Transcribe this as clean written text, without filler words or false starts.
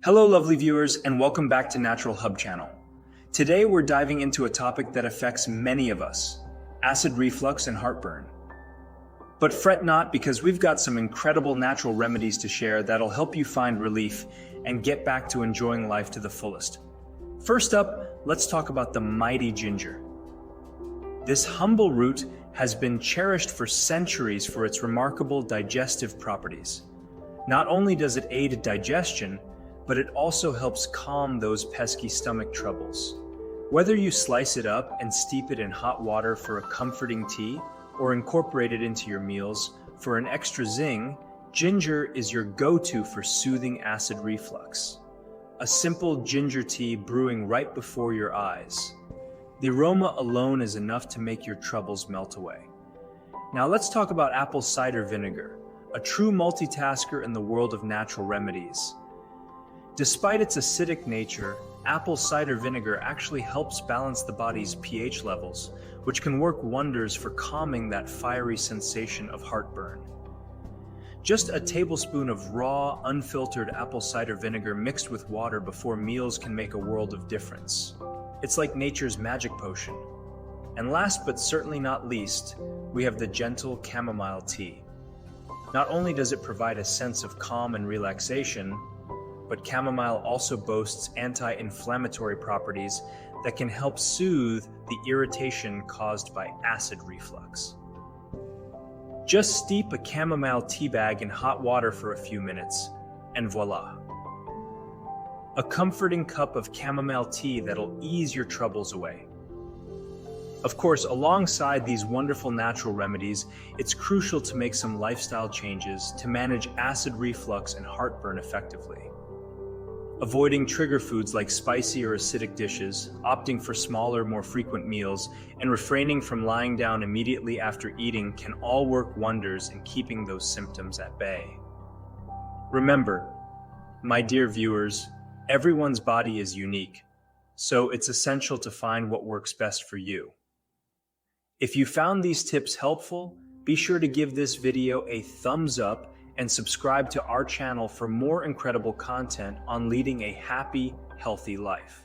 Hello lovely viewers and welcome back to Natural Hub channel. Today we're diving into a topic that affects many of us, acid reflux and heartburn. But fret not, because we've got some incredible natural remedies to share that'll help you find relief and get back to enjoying life to the fullest. First up, let's talk about the mighty ginger. This humble root has been cherished for centuries for its remarkable digestive properties. Not only does it aid digestion, but it also helps calm those pesky stomach troubles. Whether you slice it up and steep it in hot water for a comforting tea, or incorporate it into your meals for an extra zing, ginger is your go-to for soothing acid reflux. A simple ginger tea brewing right before your eyes. The aroma alone is enough to make your troubles melt away. Now let's talk about apple cider vinegar, a true multitasker in the world of natural remedies. Despite its acidic nature, apple cider vinegar actually helps balance the body's pH levels, which can work wonders for calming that fiery sensation of heartburn. Just a tablespoon of raw, unfiltered apple cider vinegar mixed with water before meals can make a world of difference. It's like nature's magic potion. And last but certainly not least, we have the gentle chamomile tea. Not only does it provide a sense of calm and relaxation, but chamomile also boasts anti-inflammatory properties that can help soothe the irritation caused by acid reflux. Just steep a chamomile tea bag in hot water for a few minutes, and voila! A comforting cup of chamomile tea that'll ease your troubles away. Of course, alongside these wonderful natural remedies, it's crucial to make some lifestyle changes to manage acid reflux and heartburn effectively. Avoiding trigger foods like spicy or acidic dishes, opting for smaller, more frequent meals, and refraining from lying down immediately after eating can all work wonders in keeping those symptoms at bay. Remember, my dear viewers, everyone's body is unique, so it's essential to find what works best for you. If you found these tips helpful, be sure to give this video a thumbs up and subscribe to our channel for more incredible content on leading a happy, healthy life.